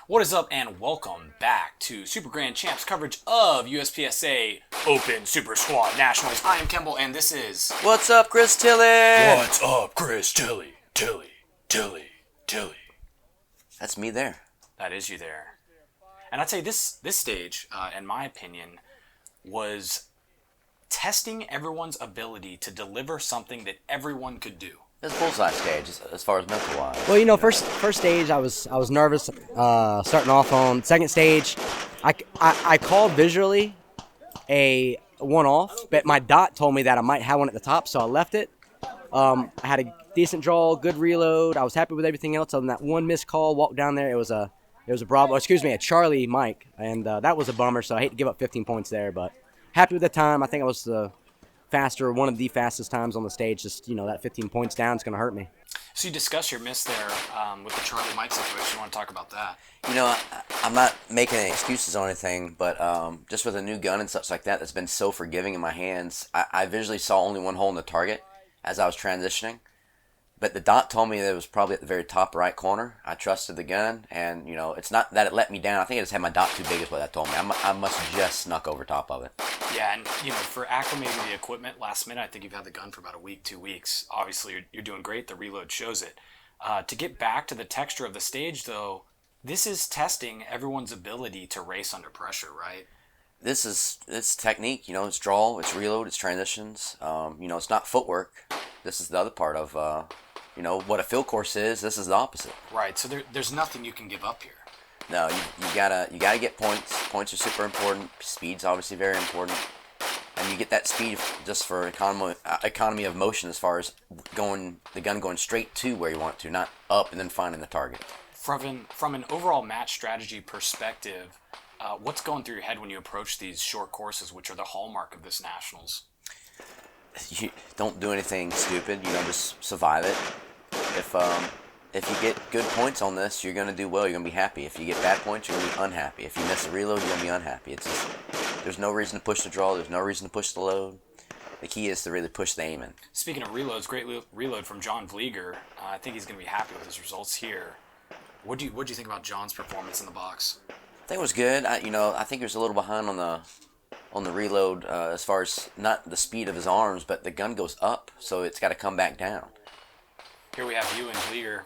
What is up, and welcome back to Super Grand Champs coverage of USPSA Open Super Squad Nationals. I am Kemble, and this is... What's up, Chris Tilley? What's up, Chris Tilley? Tilley. That's me there. That is you there. And I'd say this stage, in my opinion, was testing everyone's ability to deliver something that everyone could do. It's a bullseye stage as far as mental wise. Well, first stage I was nervous starting off on. Second stage, I called visually a one-off, but my dot told me that I might have one at the top, so I left it. I had a decent draw, good reload. I was happy with everything else. Other than that one missed call, walked down there. It was a Charlie Mike, and that was a bummer. So I hate to give up 15 points there, but happy with the time. I think I was one of the fastest times on the stage. Just that 15 points down is going to hurt me. So you discussed your miss there with the Charlie Mike situation. You want to talk about that? I'm not making any excuses or anything, but just with a new gun and such like that that's been so forgiving in my hands, I visually saw only one hole in the target as I was transitioning. But the dot told me that it was probably at the very top right corner. I trusted the gun, and it's not that it let me down. I think it just had my dot too big is what that told me. I must have just snuck over top of it. Yeah, and for acclimating the equipment last minute, I think you've had the gun for about a week, 2 weeks. Obviously, you're doing great. The reload shows it. To get back to the texture of the stage, though, this is testing everyone's ability to race under pressure, right? It's technique. It's draw, it's reload, it's transitions. It's not footwork. This is the other part of what a field course is. This is the opposite. Right. So there's nothing you can give up here. No, you gotta get points. Points are super important. Speed's obviously very important, and you get that speed just for economy of motion as far as the gun going straight to where you want it to, not up and then finding the target. From an overall match strategy perspective, what's going through your head when you approach these short courses, which are the hallmark of this Nationals? You don't do anything stupid. Just survive it. If you get good points on this, you're going to do well. You're going to be happy. If you get bad points, you're going to be unhappy. If you miss a reload, you're going to be unhappy. There's no reason to push the draw. There's no reason to push the load. The key is to really push the aiming. Speaking of reloads, great reload from John Vlieger. I think he's going to be happy with his results here. What do you think about John's performance in the box? I think it was good. I think he was a little behind on the reload as far as not the speed of his arms, but the gun goes up, so it's got to come back down. Here we have you and Vlieger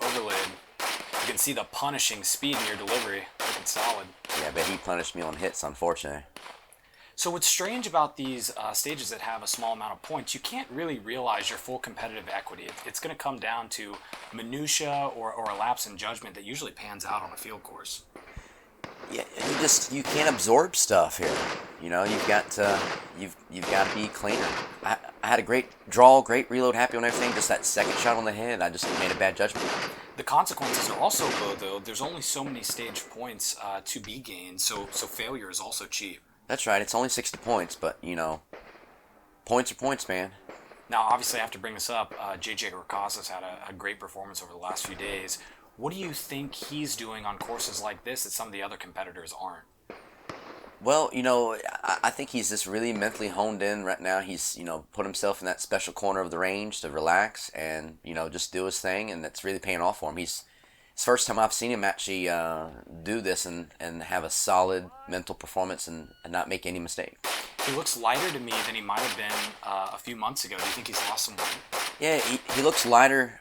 overlaid. You can see the punishing speed in your delivery. Looking solid. Yeah, but he punished me on hits, unfortunately. So what's strange about these stages that have a small amount of points, you can't really realize your full competitive equity. It's going to come down to minutia or a lapse in judgment that usually pans out on a field course. Yeah, you can't absorb stuff here. You've got to be cleaner. I had a great draw, great reload, happy on everything. Just that second shot on the head, I just made a bad judgment. The consequences are also low, though. There's only so many stage points to be gained, so failure is also cheap. That's right. It's only 60 points, but points are points, man. Now, obviously, I have to bring this up. JJ Ricas's had a great performance over the last few days. What do you think he's doing on courses like this that some of the other competitors aren't? Well, I think he's just really mentally honed in right now. He's, put himself in that special corner of the range to relax and, just do his thing, and that's really paying off for him. It's the first time I've seen him actually do this and have a solid mental performance and not make any mistake. He looks lighter to me than he might have been a few months ago. Do you think he's lost some weight? Yeah, he looks lighter.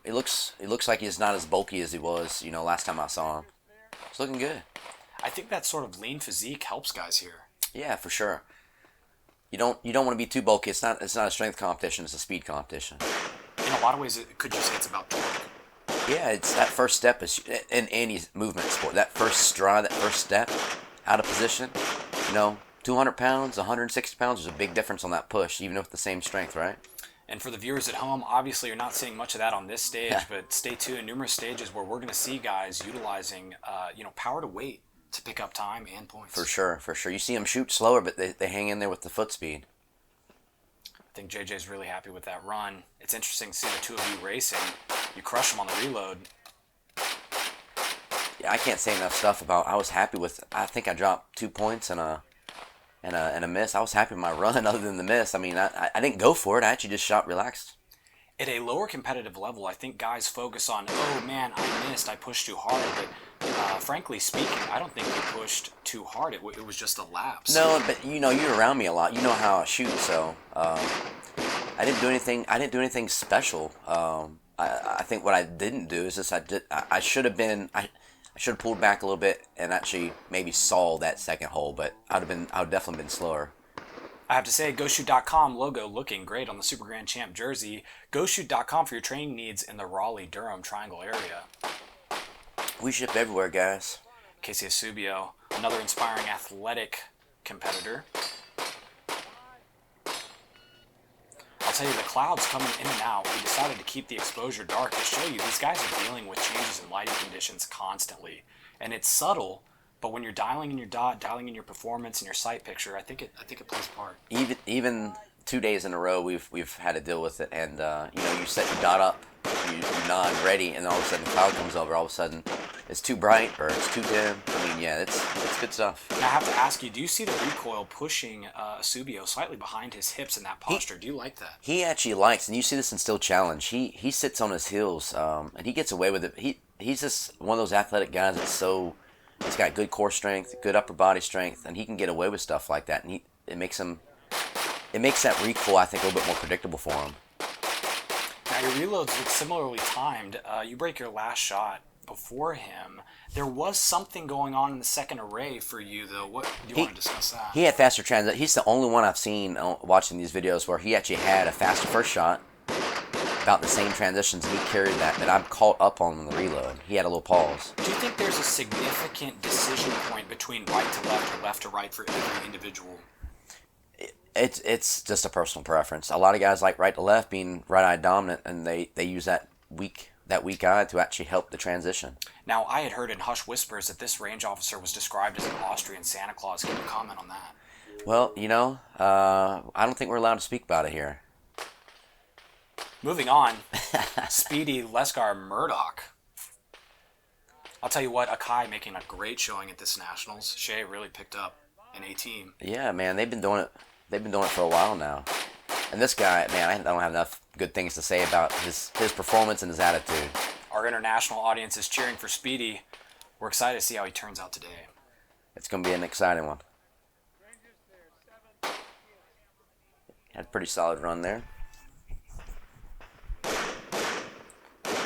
It looks like he's not as bulky as he was, last time I saw him. It's looking good. I think that sort of lean physique helps guys here. Yeah, for sure. You don't want to be too bulky. It's not a strength competition. It's a speed competition. In a lot of ways, could you say it's about torque? Yeah, it's that first step is in any movement sport. That first stride, that first step out of position. 200 pounds, 160 pounds. There's a big difference on that push, even with the same strength, right? And for the viewers at home, obviously you're not seeing much of that on this stage, but stay tuned. Numerous stages where we're going to see guys utilizing, power to weight to pick up time and points. For sure. You see them shoot slower, but they hang in there with the foot speed. I think JJ's really happy with that run. It's interesting to see the two of you racing. You crush them on the reload. Yeah, I can't say enough stuff about. I was happy with. I think I dropped 2 points and a miss. I was happy with my run, other than the miss. I mean, I didn't go for it. I actually just shot relaxed. At a lower competitive level, I think guys focus on, oh man, I missed, I pushed too hard, but frankly speaking, I don't think you pushed too hard. It was just a lapse. No, but you're around me a lot. You know how I shoot, so I didn't do anything. I didn't do anything special. I think what I didn't do is just I should have been I should have pulled back a little bit and actually maybe saw that second hole, but I would have definitely been slower. I have to say, GoShoot.com logo looking great on the Super Grand Champ jersey. GoShoot.com for your training needs in the Raleigh-Durham Triangle area. We ship everywhere, guys. Casey Asubio, another inspiring athletic competitor. I'll tell you, the clouds coming in and out, we decided to keep the exposure dark to show you these guys are dealing with changes in lighting conditions constantly. And it's subtle, but when you're dialing in your dot, dialing in your performance and your sight picture, I think it plays a part. Even 2 days in a row, we've had to deal with it, and you set your dot up, you nod ready, and all of a sudden the cloud comes over. All of a sudden, it's too bright or it's too dim. I mean, yeah, it's good stuff. Now I have to ask you, do you see the recoil pushing Asubio slightly behind his hips in that posture? Do you like that? He actually likes, and you see this in Still Challenge. He sits on his heels, and he gets away with it. He's just one of those athletic guys that's he's got good core strength, good upper body strength, and he can get away with stuff like that. And it makes that recoil, I think, a little bit more predictable for him. Now your reloads look similarly timed. You break your last shot before him. There was something going on in the second array for you, though. What do you want to discuss that? He had faster transit. He's the only one I've seen watching these videos where he actually had a faster first shot, about the same transitions, and he carried that. But I'm caught up on the reload. He had a little pause. Do you think there's a significant decision point between right to left or left to right for every individual? It's just a personal preference. A lot of guys like right to left, being right-eye dominant, and they use that weak eye to actually help the transition. Now, I had heard in hushed whispers that this range officer was described as an Austrian Santa Claus. Can you comment on that? Well, I don't think we're allowed to speak about it here. Moving on, Speedy Lesgar Murdoch. I'll tell you what, Akai making a great showing at this Nationals. Shea really picked up an A-team. Yeah, man, they've been doing it for a while now. And this guy, man, I don't have enough good things to say about his performance and his attitude. Our international audience is cheering for Speedy. We're excited to see how he turns out today. It's going to be an exciting one. Had a pretty solid run there.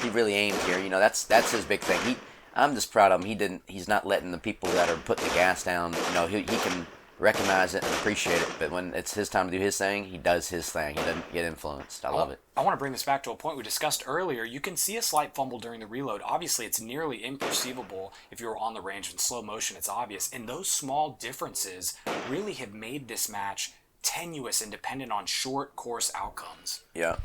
He really aimed here. That's his big thing. I'm just proud of him. He's not letting the people that are putting the gas down, he can recognize it and appreciate it, but when it's his time to do his thing, he does his thing. He doesn't get influenced. I love it. I want to bring this back to a point we discussed earlier. You can see a slight fumble during the reload. Obviously, it's nearly imperceivable if you're on the range. In slow motion, it's obvious. And those small differences really have made this match tenuous and dependent on short course outcomes. Yeah.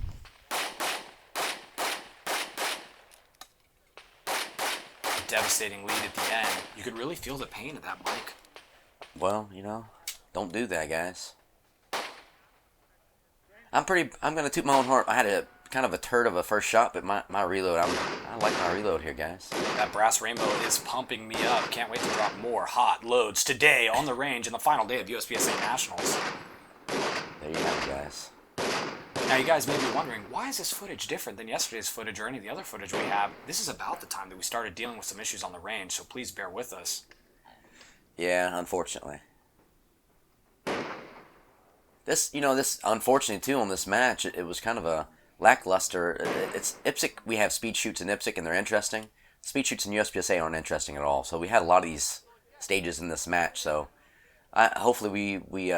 A devastating lead at the end. You could really feel the pain of that mic. Well, don't do that, guys. I'm going to toot my own horn. I had a kind of a turd of a first shot, but my reload, I like my reload here, guys. That brass rainbow is pumping me up. Can't wait to drop more hot loads today on the range in the final day of USPSA Nationals. There you have it, guys. Now, you guys may be wondering, why is this footage different than yesterday's footage or any of the other footage we have? This is about the time that we started dealing with some issues on the range, so please bear with us. Yeah, unfortunately. This unfortunately too on this match, it was kind of a lackluster. It's IPSC. We have speed shoots in IPSC, and they're interesting. Speed shoots in USPSA aren't interesting at all. So we had a lot of these stages in this match. So hopefully we're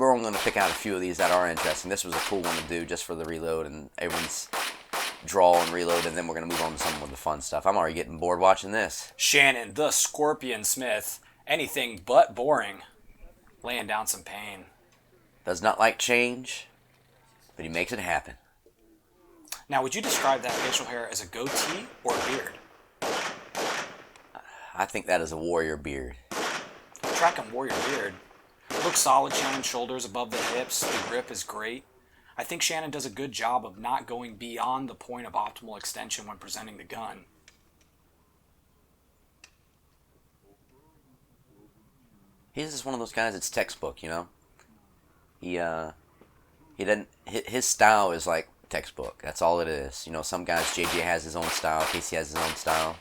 only going to pick out a few of these that are interesting. This was a cool one to do just for the reload and everyone's draw and reload, and then we're going to move on to some of the fun stuff. I'm already getting bored watching this. Shannon, the Scorpion Smith, anything but boring, laying down some pain. Does not like change, but he makes it happen. Now, would you describe that facial hair as a goatee or a beard? I think that is a warrior beard. Tracking warrior beard. Looks solid, Shannon's shoulders above the hips, the grip is great. I think Shannon does a good job of not going beyond the point of optimal extension when presenting the gun. He's just one of those guys that's textbook, He doesn't. His style is like textbook. That's all it is. Some guys, JJ has his own style. Casey has his own style.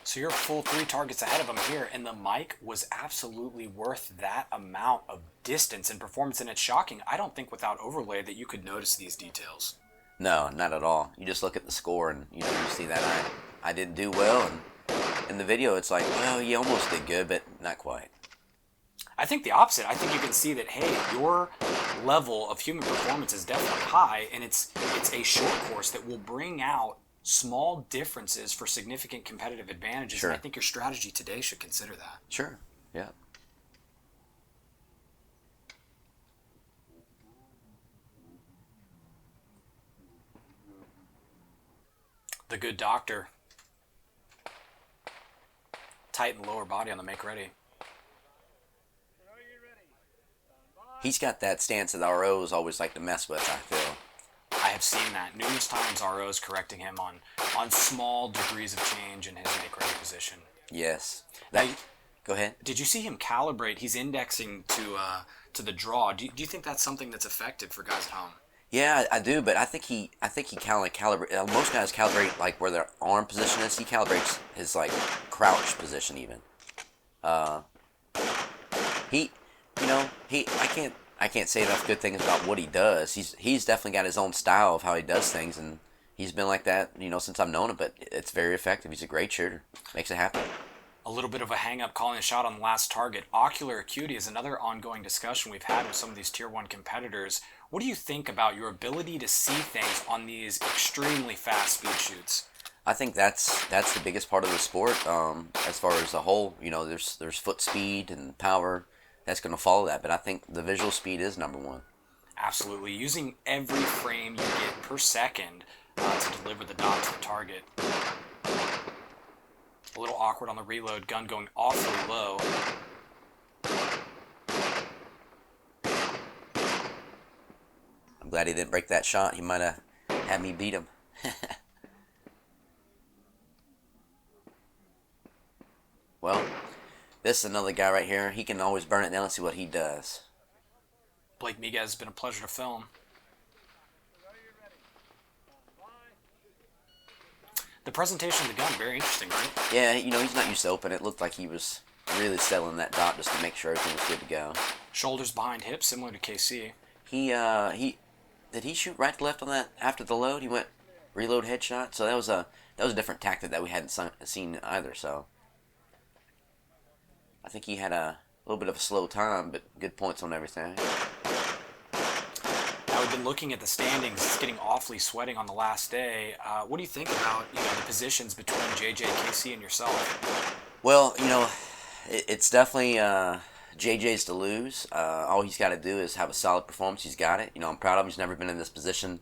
So you're full 3 targets ahead of him here, and the mic was absolutely worth that amount of distance and performance, and it's shocking. I don't think without overlay that you could notice these details. No, not at all. You just look at the score and you see that I didn't do well, and in the video it's like, well, you almost did good, but not quite. I think the opposite. I think you can see that, hey, your level of human performance is definitely high, and it's a short course that will bring out small differences for significant competitive advantages. Sure. And I think your strategy today should consider that. Sure. Yeah. The good doctor. Tighten lower body on the make ready. He's got that stance that ROs always like to mess with, I feel. I have seen that numerous times. ROs correcting him on small degrees of change in his make ready position. Yes. Now, Go ahead. did you see him calibrate? He's indexing to the draw. Do you think that's something that's effective for guys at home? Yeah, I do, but I think he kind of calibrate. Most guys calibrate like where their arm position is. He calibrates his like crouch position even. He, I can't say enough good things about what he does. He's definitely got his own style of how he does things, and he's been like that, since I've known him. But it's very effective. He's a great shooter. Makes it happen. A little bit of a hang-up calling a shot on the last target. Ocular acuity is another ongoing discussion we've had with some of these Tier 1 competitors. What do you think about your ability to see things on these extremely fast speed shoots? I think that's the biggest part of the sport. As far as the whole, there's foot speed and power that's going to follow that. But I think the visual speed is number one. Absolutely. Using every frame you get per second to deliver the dot to the target. A little awkward on the reload, gun going awfully low. I'm glad he didn't break that shot. He might have had me beat him. Well, this is another guy right here. He can always burn it down and see what he does. Blake Miguez has been a pleasure to film. The presentation of the gun, very interesting, right? Yeah, he's not used to open. It looked like he was really settling that dot just to make sure everything was good to go. Shoulders behind hips, similar to KC. Did he shoot right to left on that after the load? He went reload headshot. So that was a different tactic that we hadn't seen either. So I think he had a little bit of a slow time, but good points on everything. Now, we've been looking at the standings. It's getting awfully sweating on the last day. What do you think about the positions between JJ, KC, and yourself? Well, it's definitely JJ's to lose. All he's got to do is have a solid performance. He's got it. I'm proud of him. He's never been in this position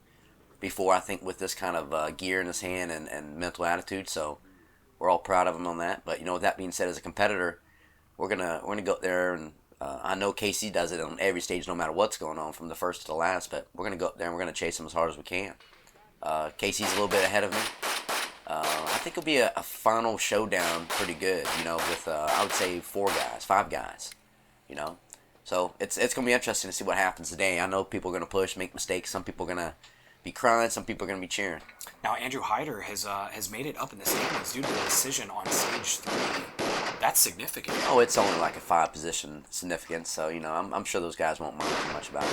before, I think, with this kind of gear in his hand and mental attitude. So we're all proud of him on that. But, with that being said, as a competitor, we're gonna go up there, and I know KC does it on every stage no matter what's going on, from the first to the last. But we're going to go up there, and we're going to chase him as hard as we can. KC's a little bit ahead of me. I think it'll be a final showdown pretty good, with, I would say, 5 guys, So it's going to be interesting to see what happens today. I know people are going to push, make mistakes. Some people are going to be crying. Some people are going to be cheering. Now, Andrew Hyder has made it up in the standings due to the decision on stage 3. That's significant. Oh, it's only like a 5-position significance, so, I'm sure those guys won't mind too much about it.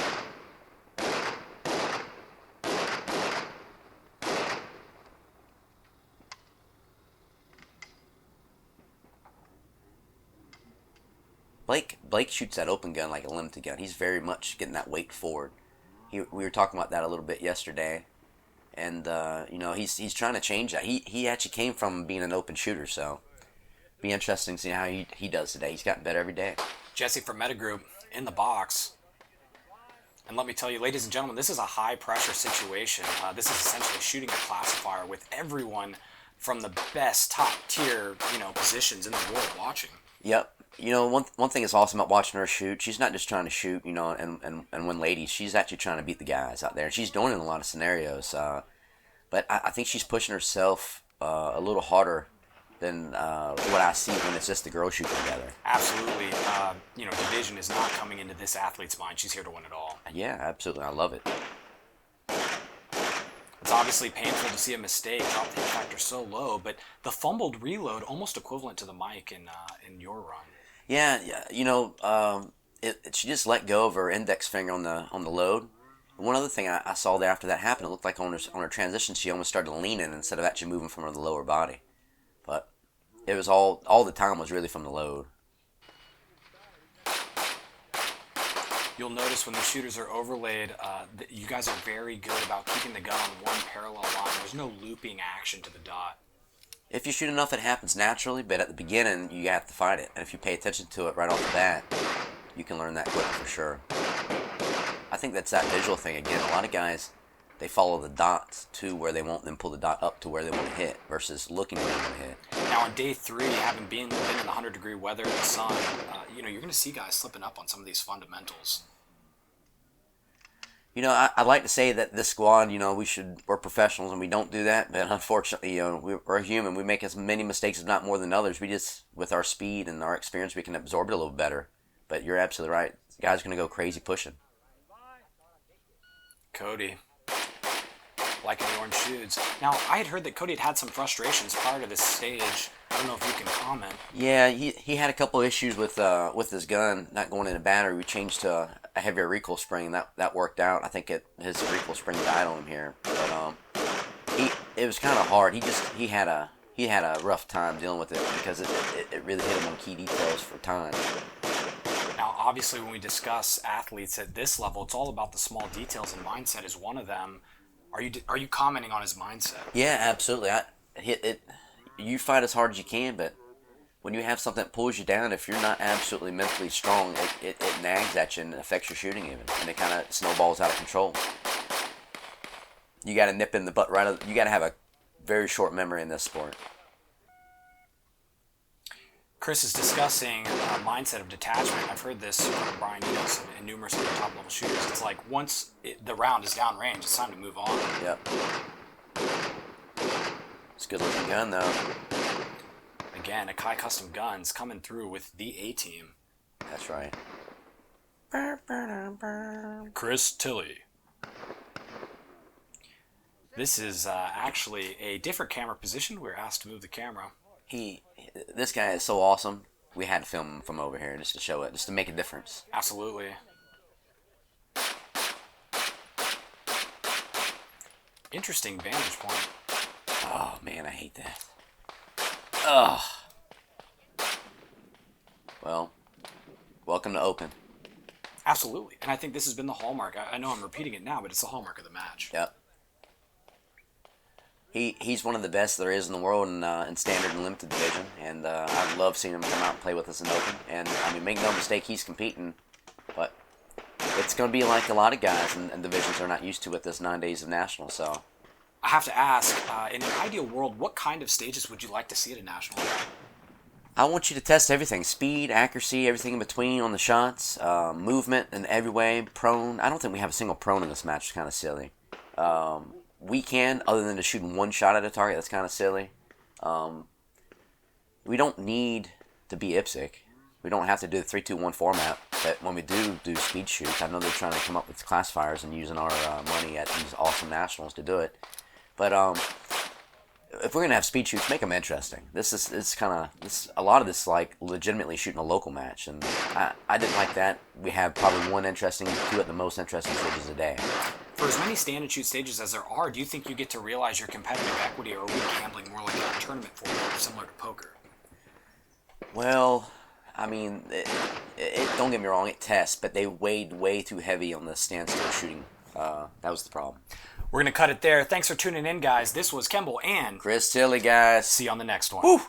Blake shoots that open gun like a limited gun. He's very much getting that weight forward. We were talking about that a little bit yesterday, and he's trying to change that. He actually came from being an open shooter, so be interesting to see how he does today. He's gotten better every day. Jesse from Metagroup in the box. And let me tell you, ladies and gentlemen, this is a high-pressure situation. This is essentially shooting a classifier with everyone from the best top-tier, positions in the world watching. Yep. One thing that's awesome about watching her shoot, she's not just trying to shoot, and win ladies. She's actually trying to beat the guys out there. And she's doing it in a lot of scenarios. But I think she's pushing herself a little harder than what I see when it's just the girls shooting together. Absolutely. Division is not coming into this athlete's mind. She's here to win it all. Yeah, absolutely. I love it. It's obviously painful to see a mistake drop the hit factor so low, but the fumbled reload almost equivalent to the mic in your run. Yeah, yeah. She just let go of her index finger on the load. One other thing I saw there after that happened, it looked like on her transition she almost started leaning instead of actually moving from her lower body. But it was all the time was really from the load. You'll notice when the shooters are overlaid, that you guys are very good about keeping the gun on one parallel line. There's no looping action to the dot. If you shoot enough, it happens naturally, but at the beginning, you have to fight it. And if you pay attention to it right off the bat, you can learn that quick for sure. I think that's that visual thing again. A lot of guys, they follow the dots to where they want them pull the dot up to where they want to hit versus looking where they want to hit. Now on day 3, having been in the 100-degree weather and the sun, you're going to see guys slipping up on some of these fundamentals. I like to say that this squad, we're professionals and we don't do that, but unfortunately, we're human. We make as many mistakes, if not more than others. We just, with our speed and our experience, we can absorb it a little better. But you're absolutely right. The guy's going to go crazy pushing. Cody, liking the orange shoes. Now, I had heard that Cody had some frustrations prior to this stage. I don't know if you can comment. Yeah, he had a couple of issues with his gun not going in a battery. We changed to a heavier recoil spring, and that worked out. I think his recoil spring died on him here, but it was kind of hard. He had a rough time dealing with it because it really hit him on key details for time. Now, obviously, when we discuss athletes at this level, it's all about the small details, and mindset is one of them. Are you commenting on his mindset? Yeah, absolutely. You fight as hard as you can, but when you have something that pulls you down, if you're not absolutely mentally strong, it nags at you and affects your shooting even, and it kind of snowballs out of control. You got to nip in the butt you got to have a very short memory in this sport. Chris is discussing a mindset of detachment. I've heard this from Brian Enos and numerous other top-level shooters. It's like once the round is downrange, it's time to move on. Yep. It's a good-looking gun, though. Again, Akai Custom Guns coming through with the A-team. That's right. Chris Tilley. This is actually a different camera position. We were asked to move the camera. This guy is so awesome. We had to film him from over here just to show it, just to make a difference. Absolutely. Interesting vantage point. Oh man, I hate that. Ugh. Well, welcome to Open. Absolutely, and I think this has been the hallmark. I know I'm repeating it now, but it's the hallmark of the match. Yep. He's one of the best there is in the world in standard and limited division, and I love seeing him come out and play with us in Open. And I mean, make no mistake, he's competing, but it's going to be like a lot of guys in divisions are not used to with this 9 days of nationals. So I have to ask, in an ideal world, what kind of stages would you like to see at a national? I want you to test everything: speed, accuracy, everything in between on the shots, movement in every way, prone. I don't think we have a single prone in this match. It's kind of silly. We can, other than just shooting one shot at a target. That's kind of silly. We don't need to be IPSC. We don't have to do the 3-2-1 format. But when we do speed shoots, I know they're trying to come up with classifiers and using our money at these awesome nationals to do it. But if we're gonna have speed shoots, make them interesting. A lot of this like legitimately shooting a local match, and I didn't like that. We have probably two at the most interesting stages a day. For as many stand and shoot stages as there are, do you think you get to realize your competitive equity, or are we gambling more like a tournament format, similar to poker? Well, I mean, don't get me wrong, it tests, but they weighed way too heavy on the standstill shooting. That was the problem. We're going to cut it there. Thanks for tuning in, guys. This was Kemble and Chris Tilley, guys. See you on the next one. Woo!